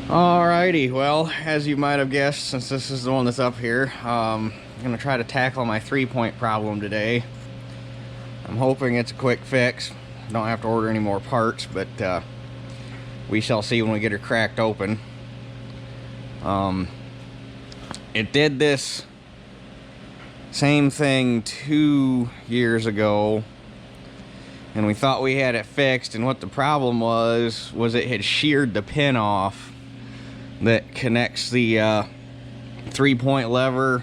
Alrighty, well, as you might have guessed, since this is the one that's up here, I'm going to try to tackle my 3-point problem today. I'm hoping it's a quick fix. Don't have to order any more parts, but we shall see when we get her cracked open. It did this same thing 2 years ago, and we thought we had it fixed, and what the problem was it had sheared the pin off that connects the 3-point lever.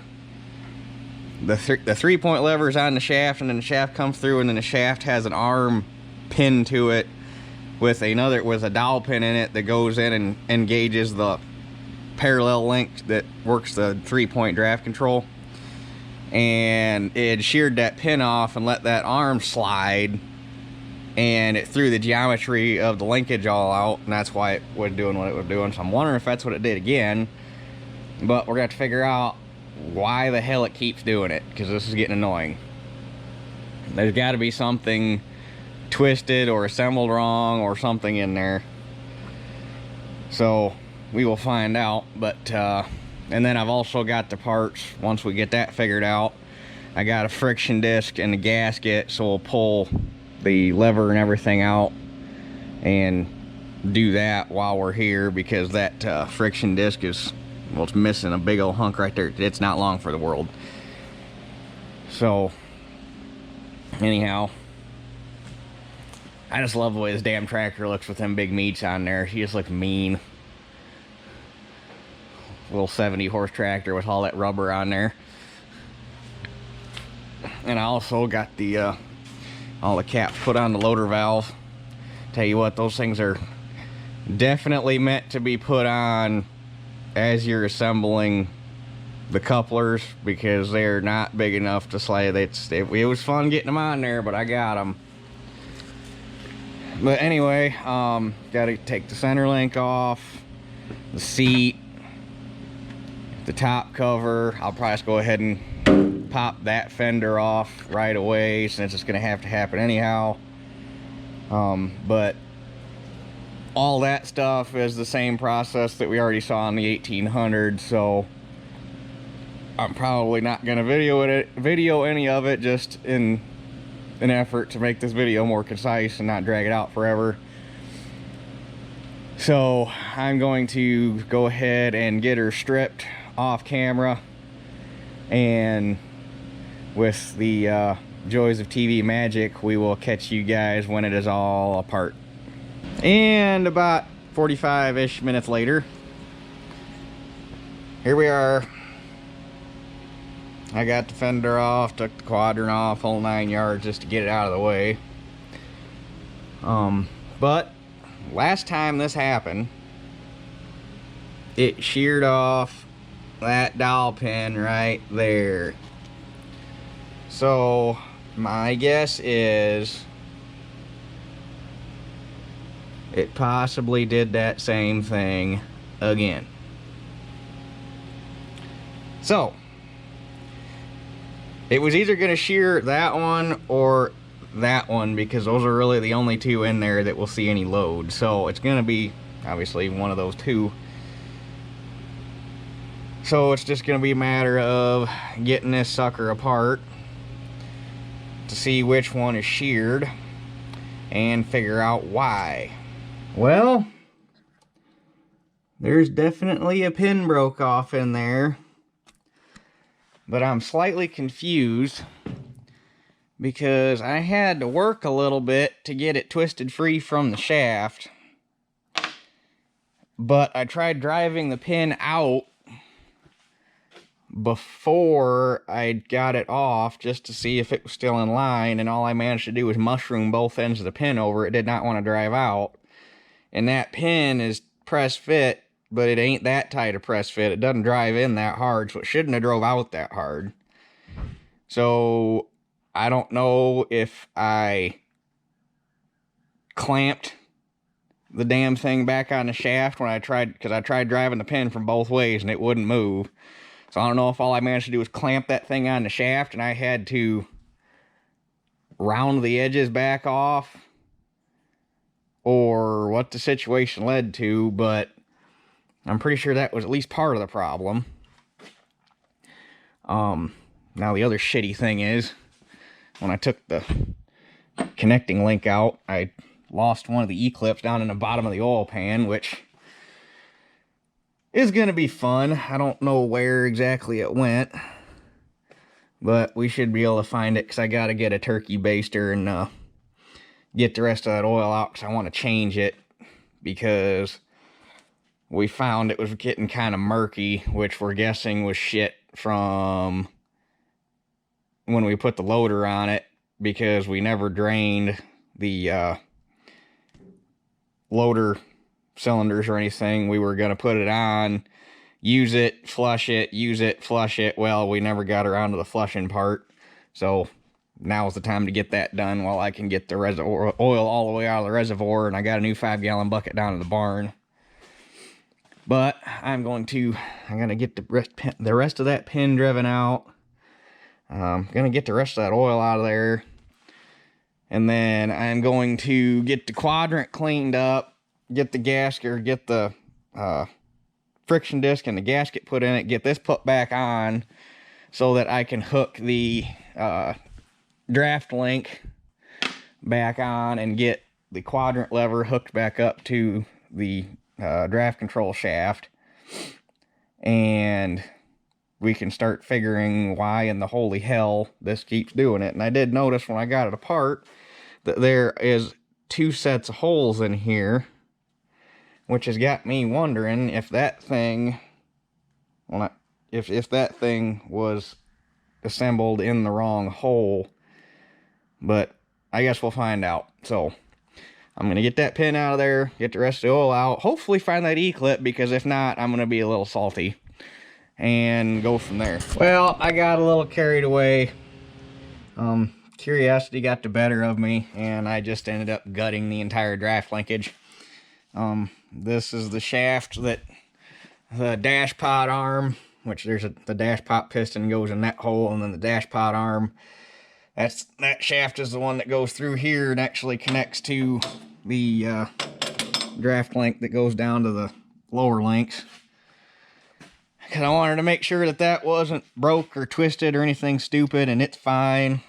The 3-point lever is on the shaft, and then the shaft comes through, and then the shaft has an arm pinned to it with a dowel pin in it that goes in and engages the parallel link that works the 3-point draft control. And it had sheared that pin off and let that arm slide, and it threw the geometry of the linkage all out, and that's why it was doing what it was doing. So I'm wondering if that's what it did again, but we're gonna have to figure out why the hell it keeps doing it, because this is getting annoying. There's got to be something twisted or assembled wrong or something in there, so we will find out. But and then I've also got the parts. Once we get that figured out, I got a friction disc and a gasket, so we'll pull the lever and everything out and do that while we're here, because that friction disc is, well, it's missing a big old hunk right there. It's not long for the world. So anyhow, I just love the way this damn tractor looks with them big meats on there. He just looks mean. Little 70 horse tractor with all that rubber on there. And I also got the all the caps put on the loader valve. Tell you what, those things are definitely meant to be put on as you're assembling the couplers, because they're not big enough to slide. It was fun getting them on there, but I got them. But anyway, gotta take the center link off, the seat, the top cover. I'll probably just go ahead and pop that fender off right away, since it's gonna have to happen anyhow. But all that stuff is the same process that we already saw in the 1800s, so I'm probably not gonna video any of it, just in an effort to make this video more concise and not drag it out forever. So I'm going to go ahead and get her stripped off camera, and with the joys of TV magic, we will catch you guys when it is all apart. And about 45-ish minutes later, here we are. I got the fender off, took the quadrant off, whole 9 yards, just to get it out of the way. But last time this happened, it sheared off that dowel pin right there. So my guess is it possibly did that same thing again. So it was either going to shear that one or that one, because those are really the only two in there that will see any load. So it's going to be obviously one of those two. So it's just going to be a matter of getting this sucker apart to see which one is sheared and figure out why. Well, there's definitely a pin broke off in there, but I'm slightly confused because I had to work a little bit to get it twisted free from the shaft, but I tried driving the pin out before I got it off just to see if it was still in line, and all I managed to do was mushroom both ends of the pin over. It did not want to drive out, and that pin is press fit, but it ain't that tight a press fit. It doesn't drive in that hard, so it shouldn't have drove out that hard. So I don't know if I clamped the damn thing back on the shaft when I tried, because I tried driving the pin from both ways and it wouldn't move. So I don't know if all I managed to do was clamp that thing on the shaft and I had to round the edges back off, or what the situation led to, but I'm pretty sure that was at least part of the problem. Now the other shitty thing is, when I took the connecting link out, I lost one of the E-clips down in the bottom of the oil pan, which is going to be fun. I don't know where exactly it went, but we should be able to find it, because I got to get a turkey baster and get the rest of that oil out, because I want to change it, because we found it was getting kind of murky, which we're guessing was shit from when we put the loader on it, because we never drained the loader cylinders or anything. We were going to put it on, use it, flush it, use it, flush it. Well, we never got around to the flushing part, so now's the time to get that done while I can get the oil all the way out of the reservoir, and I got a new 5-gallon bucket down in the barn. But I'm going to get the rest of that pin driven out. I'm going to get the rest of that oil out of there. And then I'm going to get the quadrant cleaned up, get the gasket, or get the friction disc and the gasket put in it, get this put back on so that I can hook the draft link back on and get the quadrant lever hooked back up to the draft control shaft, and we can start figuring why in the holy hell this keeps doing it. And I did notice when I got it apart that there is 2 sets of holes in here, which has got me wondering if that thing, well, if that thing was assembled in the wrong hole. But I guess we'll find out. So I'm going to get that pin out of there, get the rest of the oil out, hopefully find that E-clip, because if not, I'm going to be a little salty, and go from there. Well, I got a little carried away. Curiosity got the better of me, and I just ended up gutting the entire draft linkage. This is the shaft that the dash pod arm, which the dash pot piston goes in that hole, and then the dash pod arm, that shaft is the one that goes through here and actually connects to the draft link that goes down to the lower links. Because I wanted to make sure that that wasn't broke or twisted or anything stupid, and it's fine.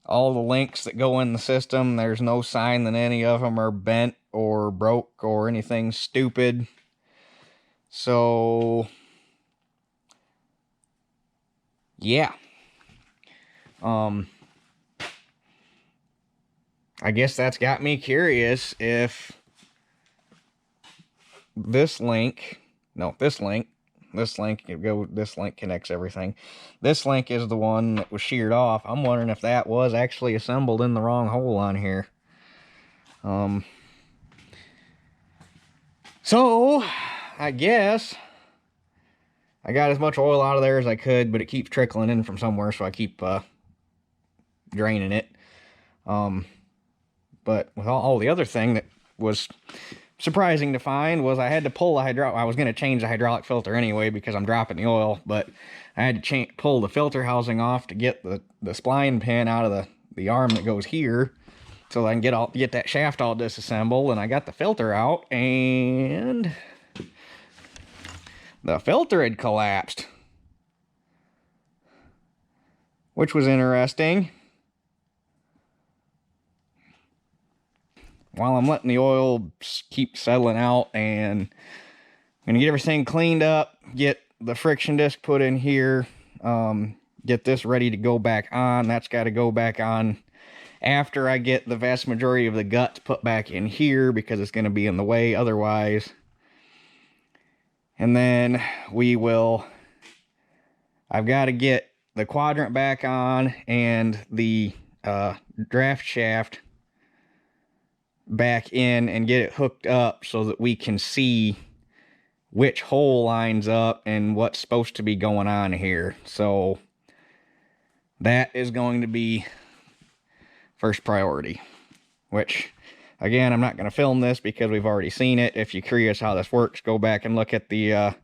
All the links that go in the system, there's no sign that any of them are bent or broke or anything stupid. So yeah. I guess that's got me curious if this link connects everything. This link is the one that was sheared off. I'm wondering if that was actually assembled in the wrong hole on here. So I guess I got as much oil out of there as I could, but it keeps trickling in from somewhere, so I keep draining it. But with all the other thing that was surprising to find was I had to pull the hydraulic. I was going to change the hydraulic filter anyway because I'm dropping the oil, but I had to pull the filter housing off to get the spline pin out of the arm that goes here, so I can get that shaft all disassembled. And I got the filter out, and the filter had collapsed, which was interesting. While I'm letting the oil keep settling out, and I'm going to get everything cleaned up, get the friction disc put in here, get this ready to go back on. That's got to go back on after I get the vast majority of the guts put back in here, because it's going to be in the way otherwise. And then I've got to get the quadrant back on and the draft shaft back in and get it hooked up so that we can see which hole lines up and what's supposed to be going on here. So that is going to be first priority, which again, I'm not going to film this because we've already seen it. If you're curious how this works, go back and look at the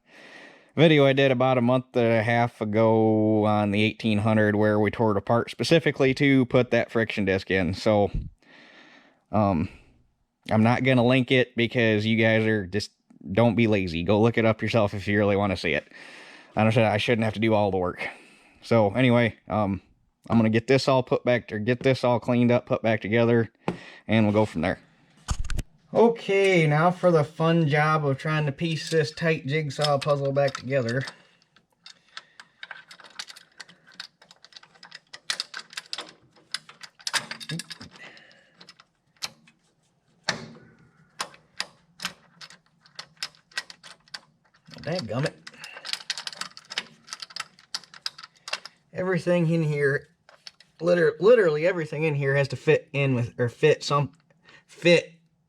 video I did about a month and a half ago on the 1800, where we tore it apart specifically to put that friction disc in. So I'm not going to link it because you guys are just don't be lazy. Go look it up yourself if you really want to see it. I shouldn't have to do all the work. So anyway, I'm gonna get this all get this all cleaned up, put back together, and we'll go from there. Okay, now for the fun job of trying to piece this tight jigsaw puzzle back together. Dadgummit. Everything in here, literally everything in here has to fit in with, or fit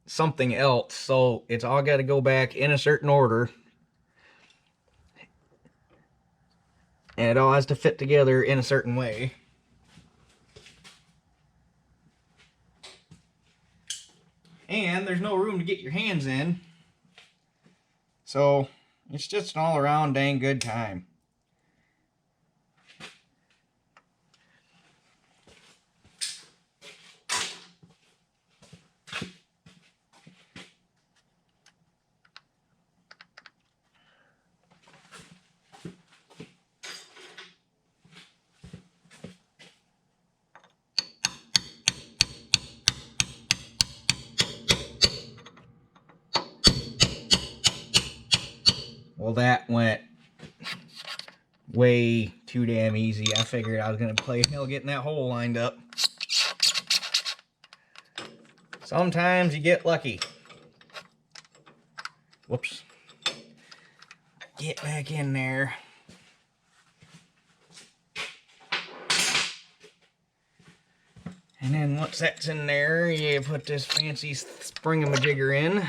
something else. So it's all got to go back in a certain order. And it all has to fit together in a certain way. And there's no room to get your hands in. So it's just an all-around dang good time. Well, that went way too damn easy. I figured I was going to play hell getting that hole lined up. Sometimes you get lucky. Whoops. Get back in there. And then once that's in there, you put this fancy spring-a-majigger in.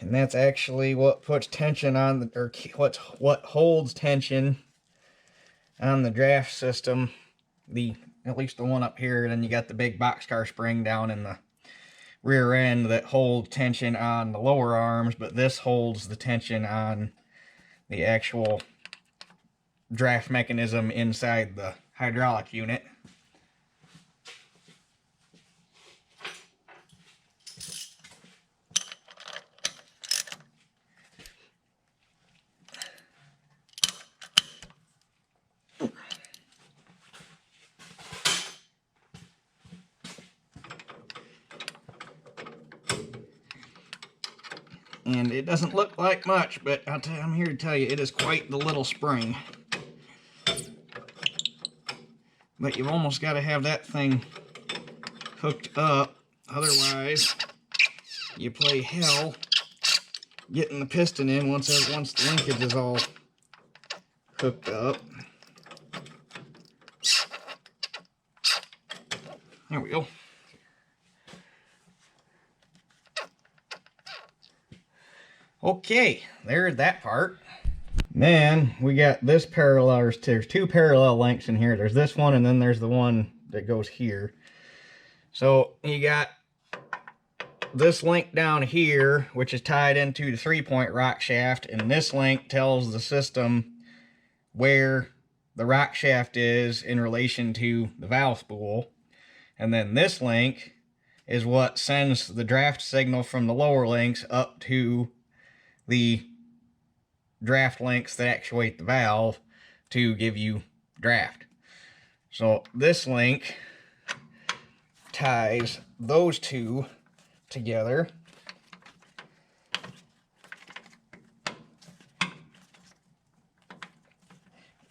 And that's actually what puts tension on the, or what holds tension on the draft system. At least the one up here. Then you got the big boxcar spring down in the rear end that holds tension on the lower arms, but this holds the tension on the actual draft mechanism inside the hydraulic unit. And it doesn't look like much, but I'm here to tell you, it is quite the little spring. But you've almost got to have that thing hooked up, otherwise you play hell getting the piston in once the linkage is all hooked up. There we go. Okay, there's that part. Then we got this parallel. There's two parallel links in here. There's this one, and then there's the one that goes here. So you got this link down here, which is tied into the 3-point rock shaft, and this link tells the system where the rock shaft is in relation to the valve spool. And then this link is what sends the draft signal from the lower links up to the draft links that actuate the valve to give you draft. So this link ties those two together.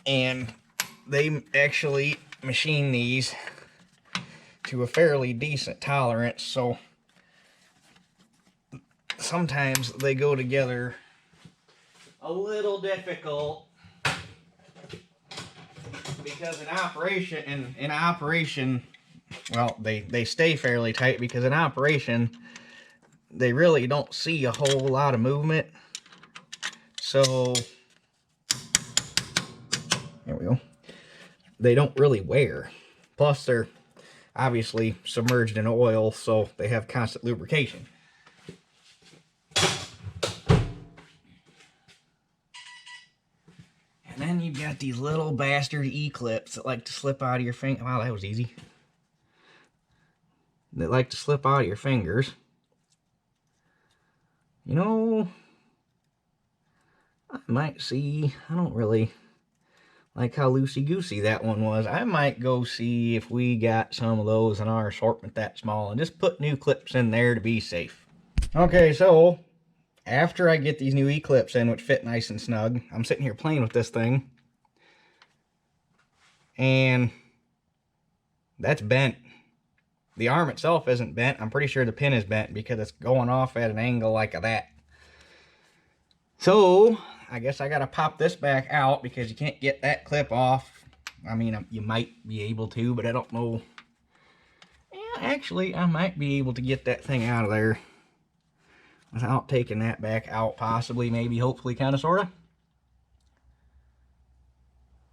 And they actually machine these to a fairly decent tolerance, so sometimes they go together a little difficult, because in operation, well, they stay fairly tight, because in operation they really don't see a whole lot of movement. So there we go. They don't really wear. Plus they're obviously submerged in oil, so they have constant lubrication. And then you've got these little bastard E-clips that like to slip out of your finger. Wow, that was easy. that like to slip out of your fingers. You know, I might see, I don't really like how loosey-goosey that one was. I might go see if we got some of those in our assortment that small and just put new clips in there to be safe. Okay, so after I get these new E-clips in, which fit nice and snug, I'm sitting here playing with this thing, and that's bent. The arm itself isn't bent. I'm pretty sure the pin is bent because it's going off at an angle like that. So I guess I gotta pop this back out because you can't get that clip off. I mean, you might be able to, but I don't know. Yeah, actually, I might be able to get that thing out of there without taking that back out, possibly, maybe, hopefully, kind of, sort of.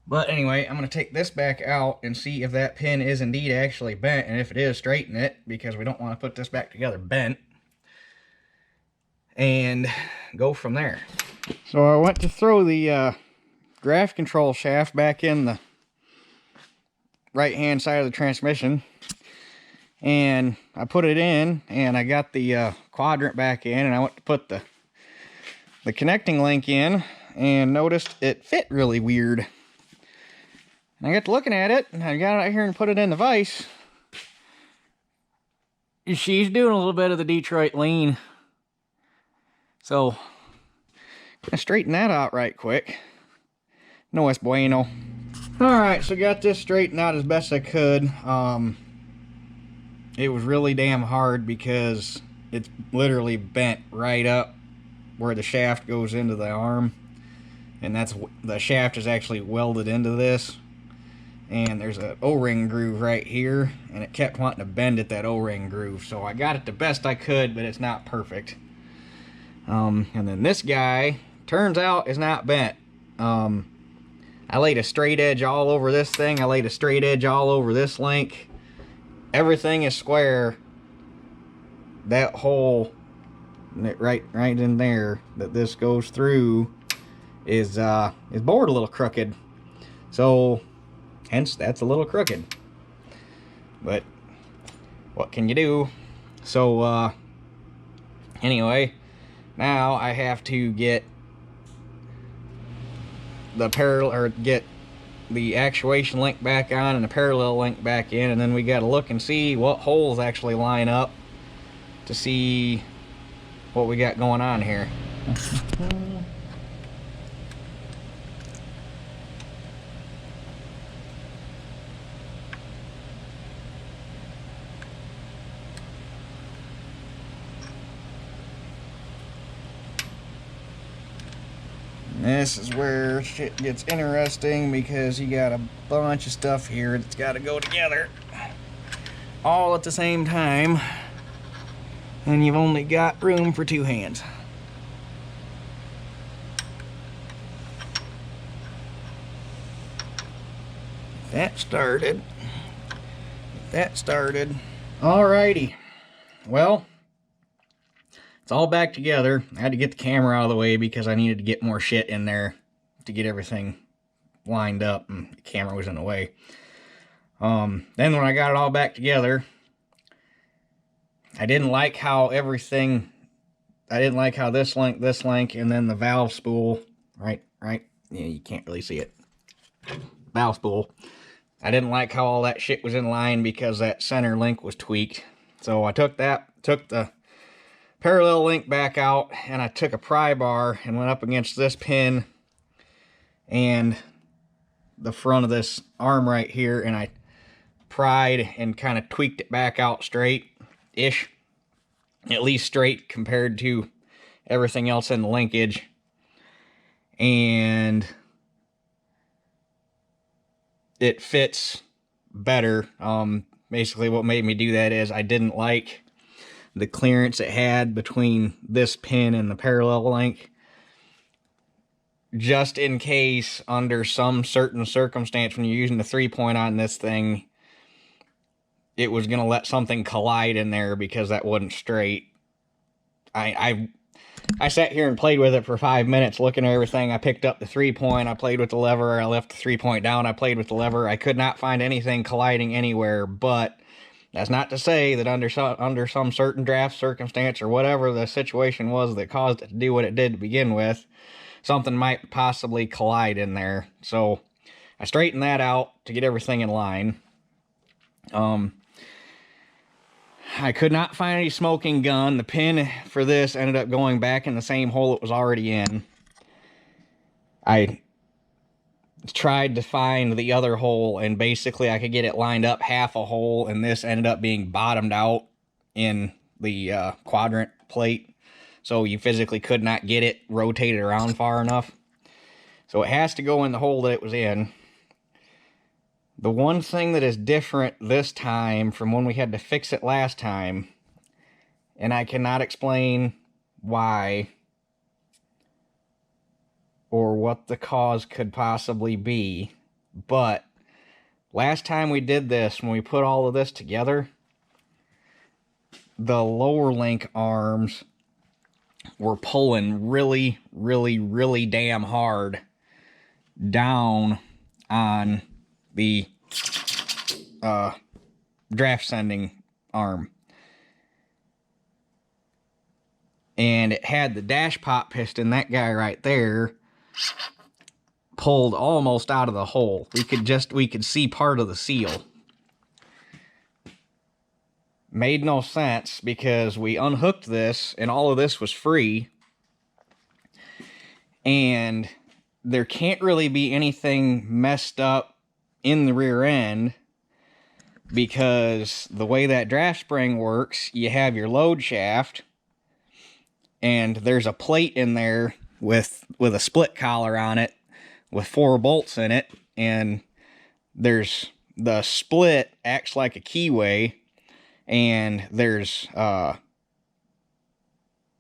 But anyway, I'm going to take this back out and see if that pin is indeed actually bent, and if it is, straighten it, because we don't want to put this back together bent, and go from there. So I went to throw the graph control shaft back in the right-hand side of the transmission, and I put it in, and I got the quadrant back in, and I went to put the connecting link in, and noticed it fit really weird. And I got to looking at it, and I got it out here and put it in the vise. She's doing a little bit of the Detroit lean. So, I'm gonna straighten that out right quick. No es bueno. Alright, so got this straightened out as best I could. It was really damn hard because it's literally bent right up where the shaft goes into the arm. And the shaft is actually welded into this. And there's an O-ring groove right here, and it kept wanting to bend at that O-ring groove. So I got it the best I could, but it's not perfect. And then this guy, turns out, is not bent. I laid a straight edge all over this thing. I laid a straight edge all over this link. Everything is square. That hole right in there that this goes through is bored a little crooked. So hence, that's a little crooked. But what can you do? So, anyway, now I have to get the get the actuation link back on and the parallel link back in, and then we got to look and see what holes actually line up to see what we got going on here. This is where shit gets interesting because you got a bunch of stuff here that's got to go together all at the same time, and you've only got room for two hands. That started. Alrighty. Well, it's all back together. I had to get the camera out of the way because I needed to get more shit in there to get everything lined up, and the camera was in the way. Then when I got it all back together, I didn't like how this link, and then the valve spool, right? Yeah, you can't really see it. Valve spool. I didn't like how all that shit was in line because that center link was tweaked. So I took the parallel link back out, and I took a pry bar and went up against this pin and the front of this arm right here, and I pried and kind of tweaked it back out straight-ish, at least straight compared to everything else in the linkage. And it fits better. Basically what made me do that is I didn't like the clearance it had between this pin and the parallel link. Just in case, under some certain circumstance, when you're using the 3-point on this thing, it was going to let something collide in there because that wasn't straight. I sat here and played with it for 5 minutes, looking at everything. I picked up the 3-point, I played with the lever, I left the 3-point down, I played with the lever. I could not find anything colliding anywhere, but That's not to say that under some certain draft circumstance or whatever the situation was that caused it to do what it did to begin with, something might possibly collide in there. So I straightened that out to get everything in line. I could not find any smoking gun. The pin for this ended up going back in the same hole it was already in. I tried to find the other hole, and basically I could get it lined up half a hole, and this ended up being bottomed out in the quadrant plate. So you physically could not get it rotated around far enough. So it has to go in the hole that it was in. The one thing that is different this time from when we had to fix it last time, and I cannot explain why or what the cause could possibly be, but last time we did this, when we put all of this together, the lower link arms were pulling really, really, really damn hard down on the draft sending arm. And it had the dash pop piston, that guy right there, pulled almost out of the hole. We could see part of the seal. Made no sense because we unhooked this and all of this was free. And there can't really be anything messed up in the rear end because the way that draft spring works, you have your load shaft and there's a plate in there with a split collar on it with 4 bolts in it, and there's the split acts like a keyway, and there's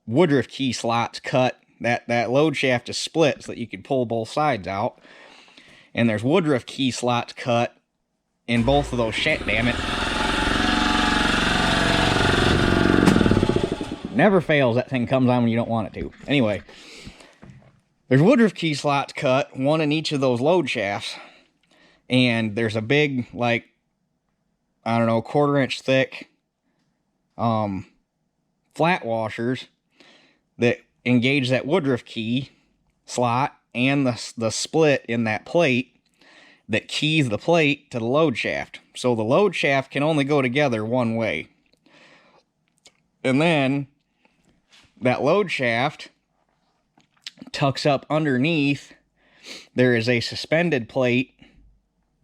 woodruff key slots cut. That load shaft is split so that you can pull both sides out, and there's woodruff key slots cut in both of those damn it. Never fails, that thing comes on when you don't want it to. Anyway, there's woodruff key slots cut, one in each of those load shafts, and there's a big, like, I don't know, 1/4 inch thick flat washers that engage that woodruff key slot and the split in that plate that keys the plate to the load shaft. So the load shaft can only go together one way. And then that load shaft tucks up underneath. There is a suspended plate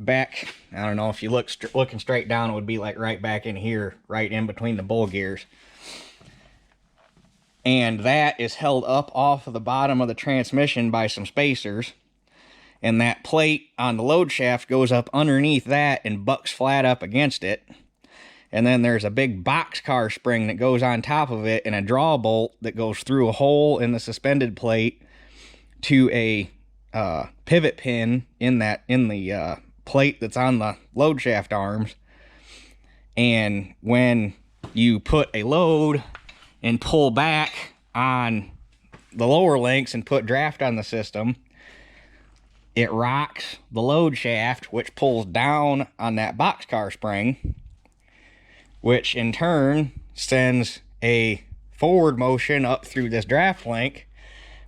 back. I don't know, if you looking straight down, it would be like right back in here, right in between the bull gears. And that is held up off of the bottom of the transmission by some spacers. And that plate on the load shaft goes up underneath that and bucks flat up against it. And then there's a big boxcar spring that goes on top of it and a draw bolt that goes through a hole in the suspended plate to a pivot pin in the plate that's on the load shaft arms. And when you put a load and pull back on the lower links and put draft on the system, it rocks the load shaft, which pulls down on that boxcar spring, which in turn sends a forward motion up through this draft link,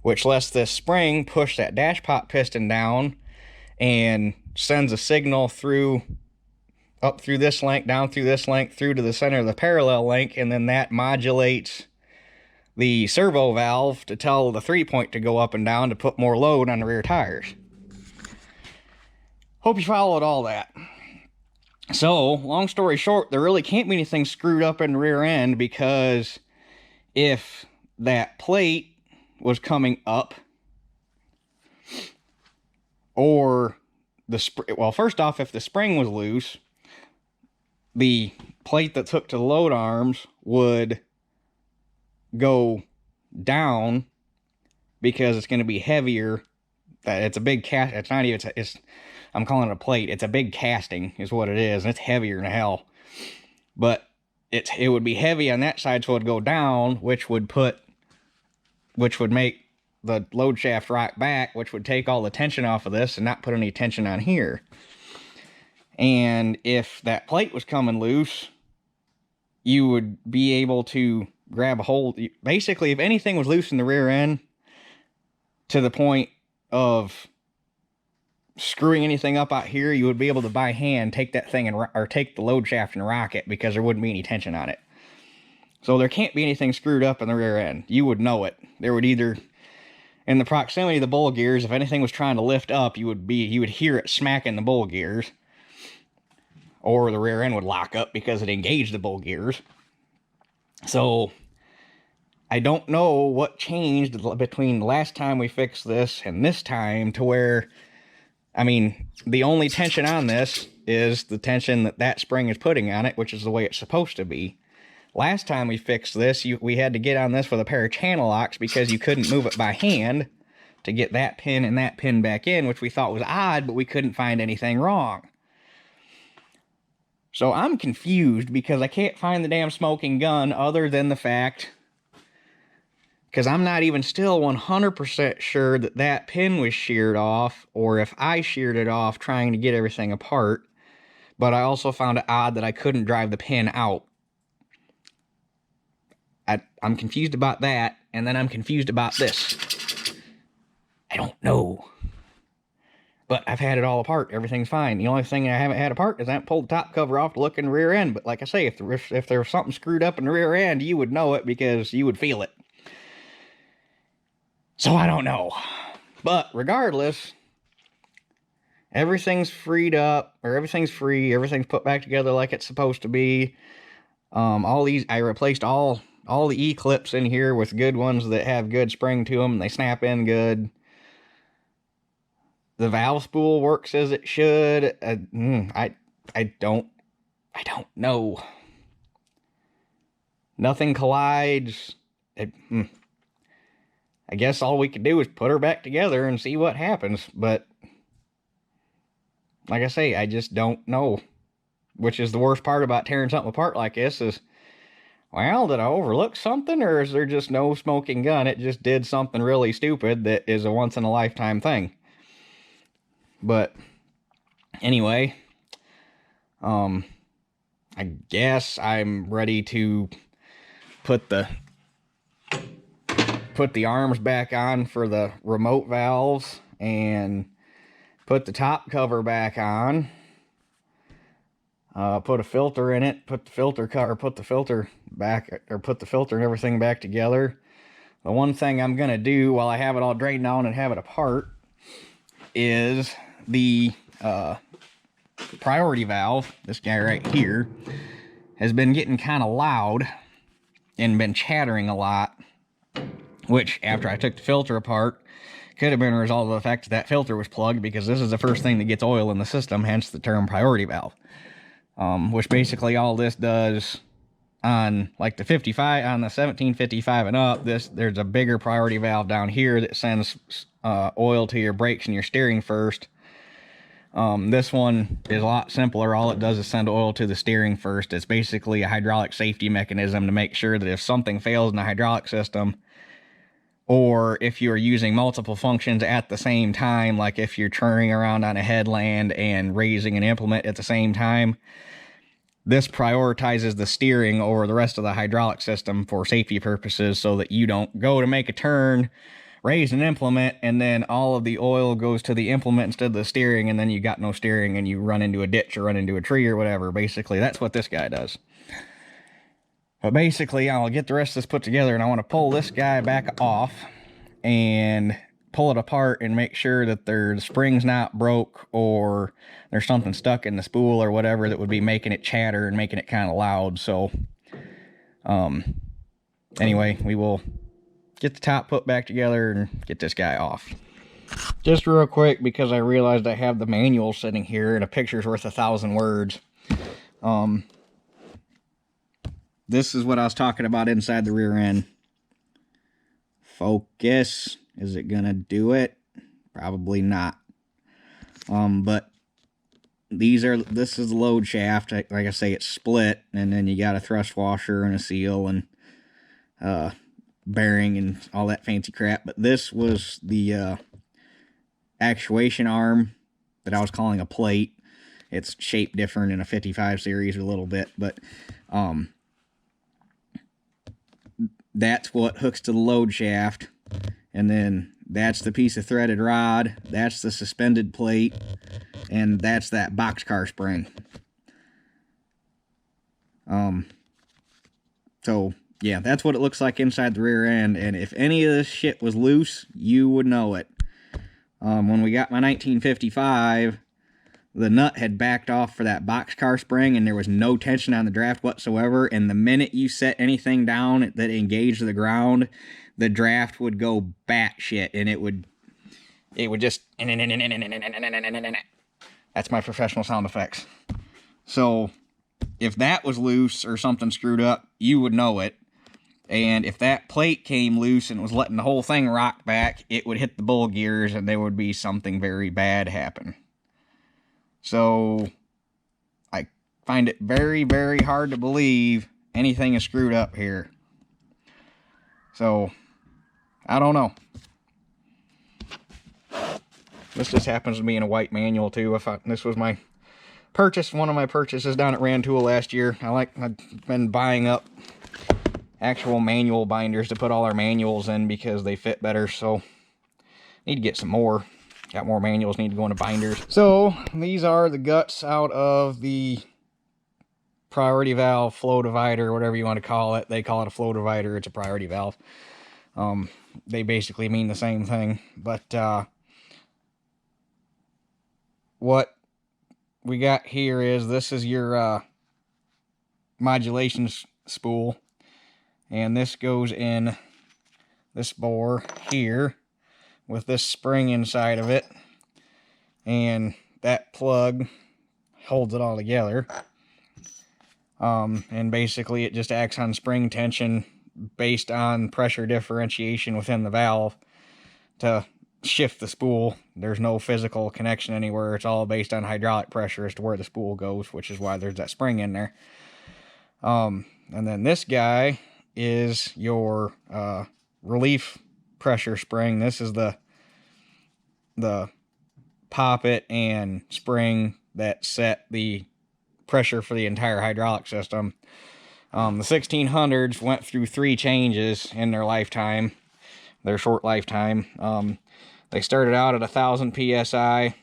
which lets this spring push that dash pop piston down and sends a signal up through this link, down through this link, through to the center of the parallel link, and then that modulates the servo valve to tell the 3-point to go up and down to put more load on the rear tires. Hope you followed all that. So, long story short, there really can't be anything screwed up in the rear end, because if that plate was coming up, or well, first off, if the spring was loose, the plate that's hooked to the load arms would go down because it's going to be heavier. It's a big cast. It's not even. I'm calling it a plate. It's a big casting, is what it is, and it's heavier than hell. But it would be heavy on that side, so it would go down, which would make the load shaft rock back, which would take all the tension off of this and not put any tension on here. And if that plate was coming loose, you would be able to grab a hold. Basically, if anything was loose in the rear end to the point of screwing anything up out here, you would be able to by hand take that thing or take the load shaft and rock it, because there wouldn't be any tension on it. So there can't be anything screwed up in the rear end. You would know it. There would either, in the proximity of the bull gears, if anything was trying to lift up, you would hear it smacking the bull gears, or the rear end would lock up because it engaged the bull gears. So I don't know what changed between the last time we fixed this and this time to where, I mean, the only tension on this is the tension that spring is putting on it, which is the way it's supposed to be. Last time we fixed this, we had to get on this with a pair of channel locks because you couldn't move it by hand to get that pin and that pin back in, which we thought was odd, but we couldn't find anything wrong. So I'm confused because I can't find the damn smoking gun, other than the fact, because I'm not even still 100% sure that that pin was sheared off, or if I sheared it off trying to get everything apart. But I also found it odd that I couldn't drive the pin out. I'm confused about that, and then I'm confused about this. I don't know. But I've had it all apart. Everything's fine. The only thing I haven't had apart is I haven't pulled the top cover off to look in the rear end. But like I say, if there was something screwed up in the rear end, you would know it because you would feel it. So I don't know. But regardless, everything's freed up, or everything's free. Everything's put back together like it's supposed to be. I replaced all the E-clips in here with good ones that have good spring to them, and they snap in good. The valve spool works as it should. I don't know. Nothing collides. I guess all we could do is put her back together and see what happens. But like I say, I just don't know. Which is the worst part about tearing something apart like this is, well, did I overlook something, or is there just no smoking gun? It just did something really stupid that is a once-in-a-lifetime thing. But anyway, I guess I'm ready to put the arms back on for the remote valves and put the top cover back on. Put a filter in it, put the filter and everything back together. The one thing I'm gonna do while I have it all drained down and have it apart is the priority valve. This guy right here has been getting kind of loud and been chattering a lot, which after I took the filter apart could have been a result of the fact that filter was plugged, because this is the first thing that gets oil in the system, hence the term priority valve. Which basically all this does on like the 55, on the 1755 and up, there's a bigger priority valve down here that sends oil to your brakes and your steering first. This one is a lot simpler. All it does is send oil to the steering first. It's basically a hydraulic safety mechanism to make sure that if something fails in the hydraulic system, or if you're using multiple functions at the same time, like if you're turning around on a headland and raising an implement at the same time, this prioritizes the steering over the rest of the hydraulic system for safety purposes, so that you don't go to make a turn, raise an implement, and then all of the oil goes to the implement instead of the steering, and then you got no steering and you run into a ditch or run into a tree or whatever. Basically, that's what this guy does. But basically, I'll get the rest of this put together, and I want to pull this guy back off and pull it apart and make sure that the spring's not broke, or there's something stuck in the spool or whatever that would be making it chatter and making it kind of loud. So anyway, we will get the top put back together and get this guy off. Just real quick, because I realized I have the manual sitting here and a picture's worth 1,000 words. This is what I was talking about inside the rear end. Focus. Is it gonna do it? Probably not. But this is the load shaft. Like I say, it's split, and then you got a thrust washer and a seal and bearing and all that fancy crap. But this was the actuation arm that I was calling a plate. It's shaped different in a 55 series a little bit, but that's what hooks to the load shaft. And then that's the piece of threaded rod, that's the suspended plate, and that's that boxcar spring. So yeah, that's what it looks like inside the rear end, and if any of this shit was loose, you would know it. When we got my 1955, the nut had backed off for that boxcar spring, and there was no tension on the draft whatsoever, and the minute you set anything down that engaged the ground, the draft would go batshit, and it would just... That's my professional sound effects. So if that was loose or something screwed up, you would know it. And if that plate came loose and was letting the whole thing rock back, it would hit the bull gears and there would be something very bad happen. So I find it very, very hard to believe anything is screwed up here. So I don't know. This just happens to be in a white manual too. This was my purchase, one of my purchases down at Rantoul last year. I've been buying up actual manual binders to put all our manuals in because they fit better, so need to get some more. Got more manuals, need to go into binders. So these are the guts out of the priority valve flow divider, whatever you want to call it. They call it a flow divider, it's a priority valve. They basically mean the same thing, but what we got here is, this is your modulation spool, and this goes in this bore here with this spring inside of it, and that plug holds it all together. And basically it just acts on spring tension based on pressure differentiation within the valve to shift the spool. There's no physical connection anywhere. It's all based on hydraulic pressure as to where the spool goes, which is why there's that spring in there. And then this guy is your relief pressure spring. This is the poppet and spring that set the pressure for the entire hydraulic system. The 1600s went through 3 changes in their lifetime, their short lifetime. They started out at 1000 psi,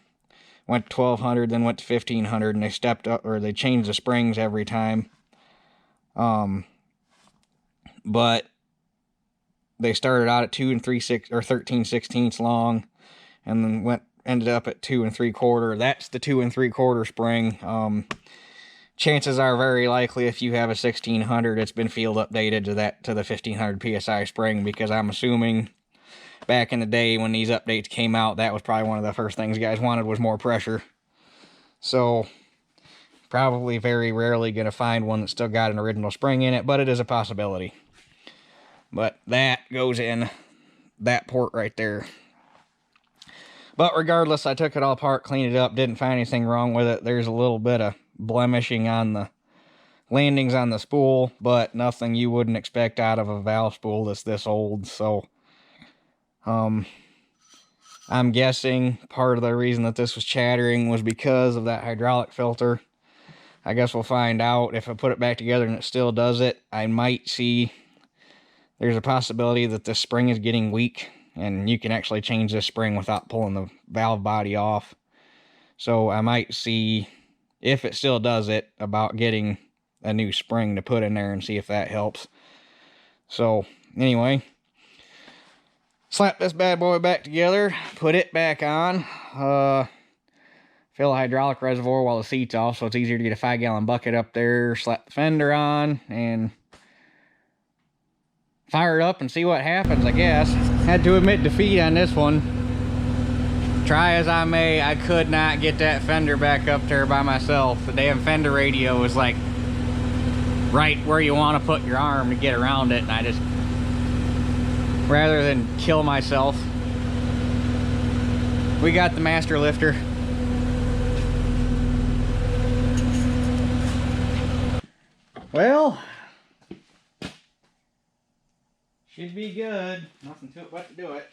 went to 1200, then went to 1500, and they stepped up, or they changed the springs every time. But they started out at 2 3/6 or 13/16 long, and then ended up at 2 3/4. That's the 2 3/4 spring. Chances are very likely if you have a 1600, it's been field updated to the 1500 psi spring, because I'm assuming back in the day when these updates came out, that was probably one of the first things guys wanted, was more pressure. So probably very rarely going to find one that's still got an original spring in it, but it is a possibility. But that goes in that port right there. But regardless, I took it all apart, cleaned it up, didn't find anything wrong with it. There's a little bit of blemishing on the landings on the spool, but nothing you wouldn't expect out of a valve spool that's this old. So I'm guessing part of the reason that this was chattering was because of that hydraulic filter. I guess we'll find out. If I put it back together and it still does it, I might see there's a possibility that the spring is getting weak, and you can actually change this spring without pulling the valve body off. So I might see, if it still does it, about getting a new spring to put in there and see if that helps. So anyway, slap this bad boy back together, put it back on, fill a hydraulic reservoir while the seat's off, so it's easier to get a 5-gallon bucket up there, slap the fender on, and fire it up and see what happens, I guess. Had to admit defeat on this one. Try as I may, I could not get that fender back up there by myself. The damn fender radio was like right where you want to put your arm to get around it, and I just, rather than kill myself, we got the master lifter. Well, should be good. Nothing to it but to do it.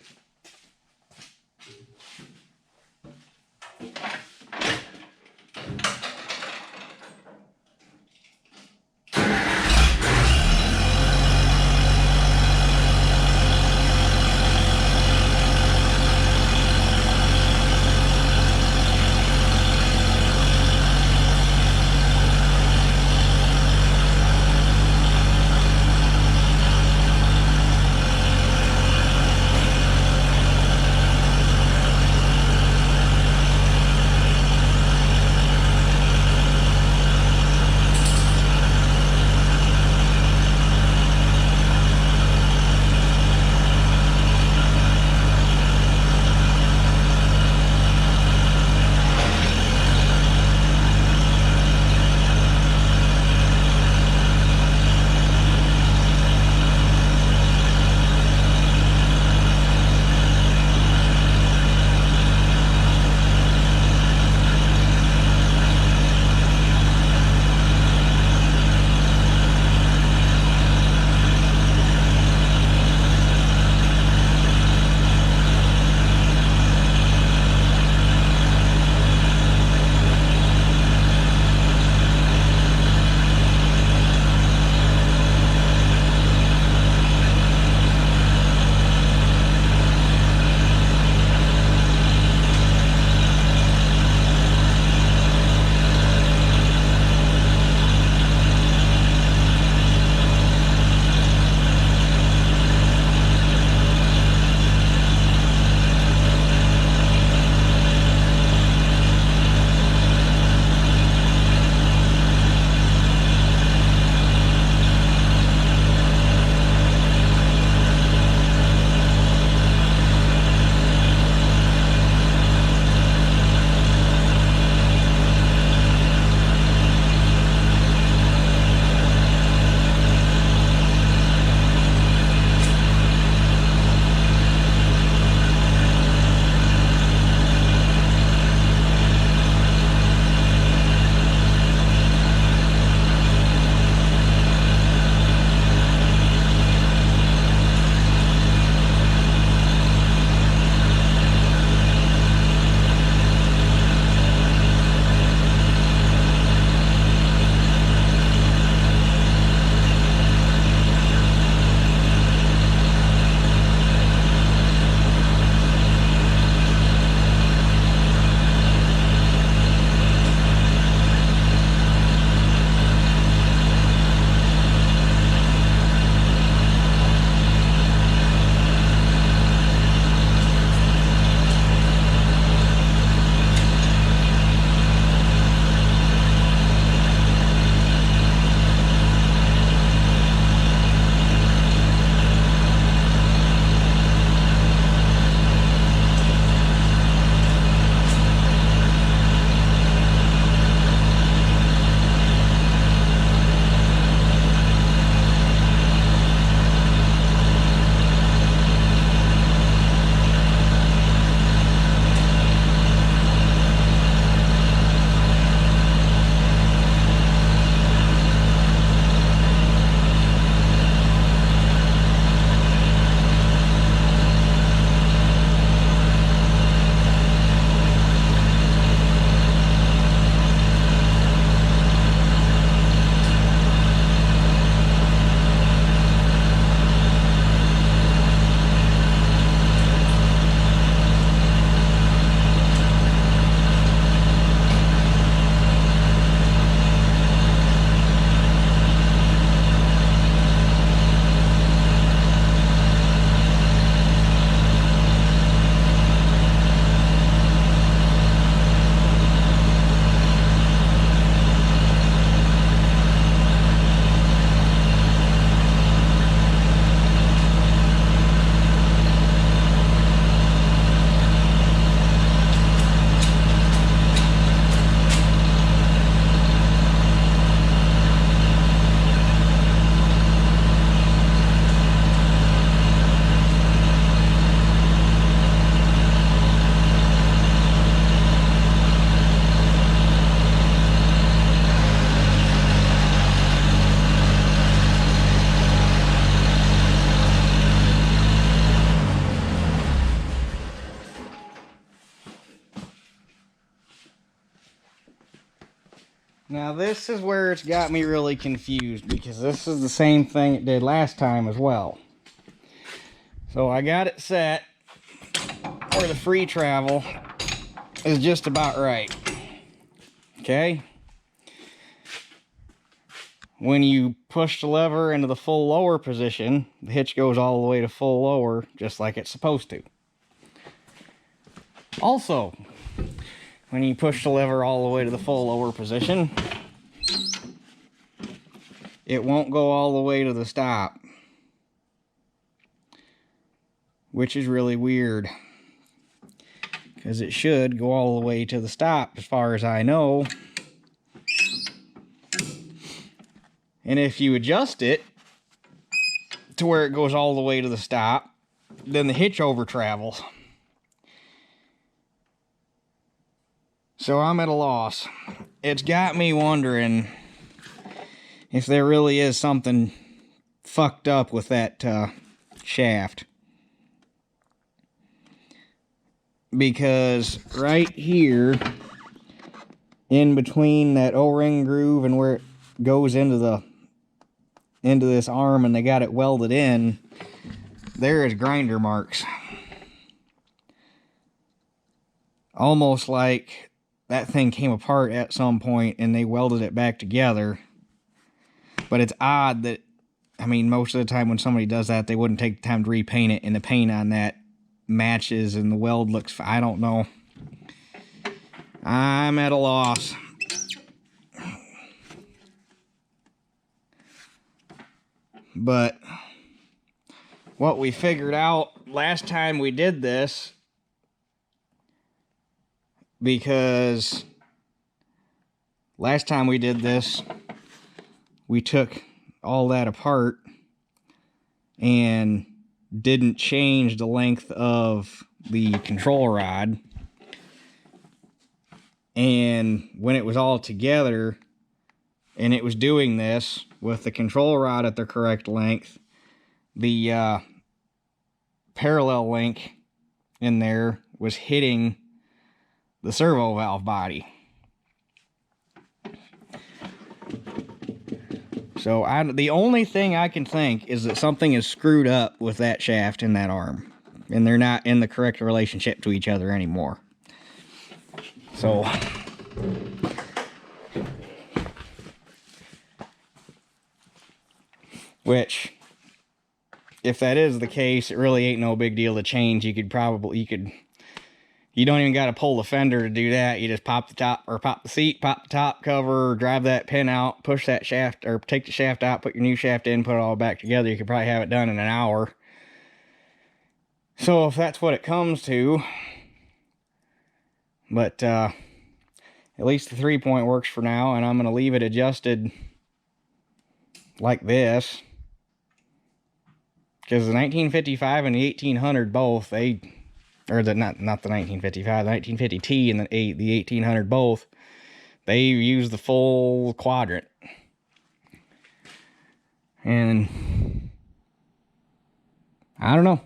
Now this is where it's got me really confused, because this is the same thing it did last time as well. So I got it set where the free travel is just about right. Okay? When you push the lever into the full lower position, the hitch goes all the way to full lower, just like it's supposed to. Also, when you push the lever all the way to the full lower position, it won't go all the way to the stop, which is really weird, because it should go all the way to the stop as far as I know. And if you adjust it to where it goes all the way to the stop, then the hitch over travels. So I'm at a loss. It's got me wondering if there really is something fucked up with that shaft. Because right here, in between that O-ring groove and where it goes into this arm and they got it welded in, there is grinder marks. Almost like that thing came apart at some point and they welded it back together. But it's odd that, I mean, most of the time when somebody does that, they wouldn't take the time to repaint it, and the paint on that matches and the weld looks, I don't know. I'm at a loss. But what we figured out last time we did this, because last time we did this, we took all that apart and didn't change the length of the control rod. And when it was all together and it was doing this with the control rod at the correct length, the parallel link in there was hitting the servo valve body. So the only thing I can think is that something is screwed up with that shaft and that arm, and they're not in the correct relationship to each other anymore. So which, if that is the case, it really ain't no big deal to change. You don't even got to pull the fender to do that. You just pop the top, or pop the seat, pop the top cover, drive that pin out, push that shaft, or take the shaft out, put your new shaft in, put it all back together. You could probably have it done in an hour. So if that's what it comes to, but at least the 3-point works for now, and I'm going to leave it adjusted like this, because the 1955 and the 1800 both, not the 1955, the 1950T and the 1800 both, they use the full quadrant. And I don't know.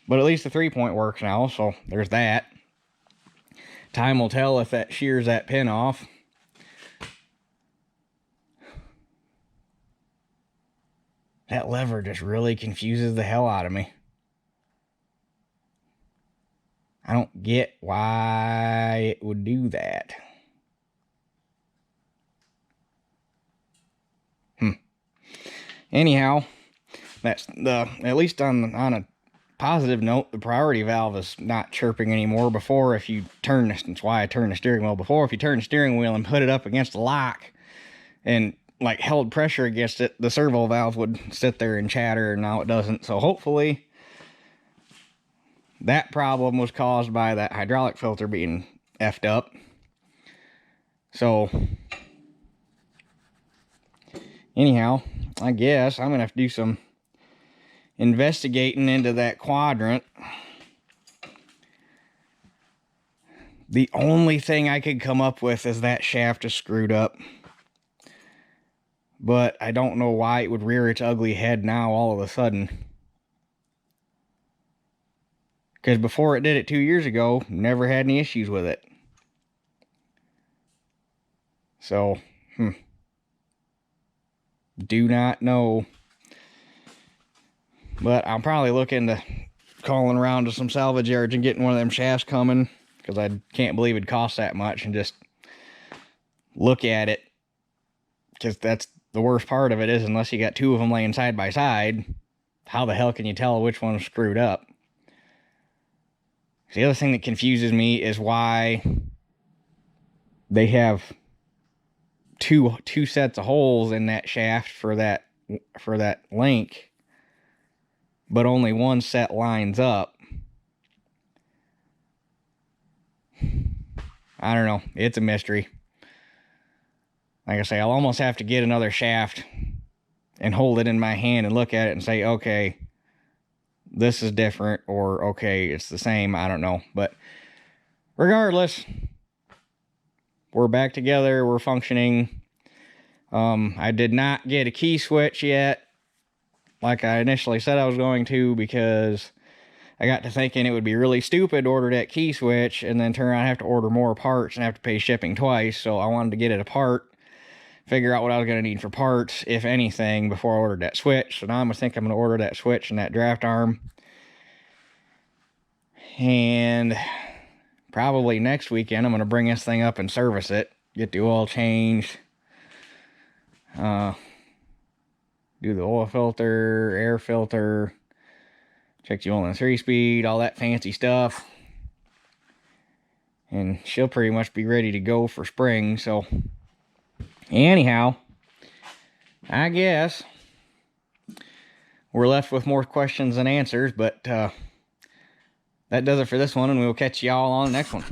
But at least the 3-point works now, so there's that. Time will tell if that shears that pin off. That lever just really confuses the hell out of me. I don't get why it would do that. Anyhow, that's at least on a positive note, the priority valve is not chirping anymore. Before, if you turn this, that's why I turned the steering wheel. Before, if you turn the steering wheel and put it up against the lock and like held pressure against it, the servo valve would sit there and chatter, and now it doesn't. So hopefully that problem was caused by that hydraulic filter being effed up. So anyhow, I guess I'm gonna have to do some investigating into that quadrant. The only thing I could come up with is that shaft is screwed up. But I don't know why it would rear its ugly head now all of a sudden. Because before it did it 2 years ago, never had any issues with it. So, do not know. But I'll probably look into calling around to some salvage yards and getting one of them shafts coming, because I can't believe it'd cost that much, and just look at it. Because that's the worst part of it, is unless you got two of them laying side by side, how the hell can you tell which one's screwed up? The other thing that confuses me is why they have two sets of holes in that shaft for that link, but only one set lines up. I don't know. It's a mystery. Like I say, I'll almost have to get another shaft and hold it in my hand and look at it and say, okay, this is different, or okay, it's the same. I don't know. But regardless, we're back together. We're functioning. I did not get a key switch yet, like I initially said I was going to, because I got to thinking it would be really stupid to order that key switch and then turn around and have to order more parts and have to pay shipping twice. So I wanted to get it apart, figure out what I was going to need for parts, if anything, before I ordered that switch. So now I'm going to order that switch and that draft arm. And probably next weekend I'm going to bring this thing up and service it, get the oil changed, do the oil filter, air filter, check the oil in 3-speed, all that fancy stuff. And she'll pretty much be ready to go for spring. So anyhow, I guess we're left with more questions than answers, but that does it for this one, and we'll catch y'all on the next one.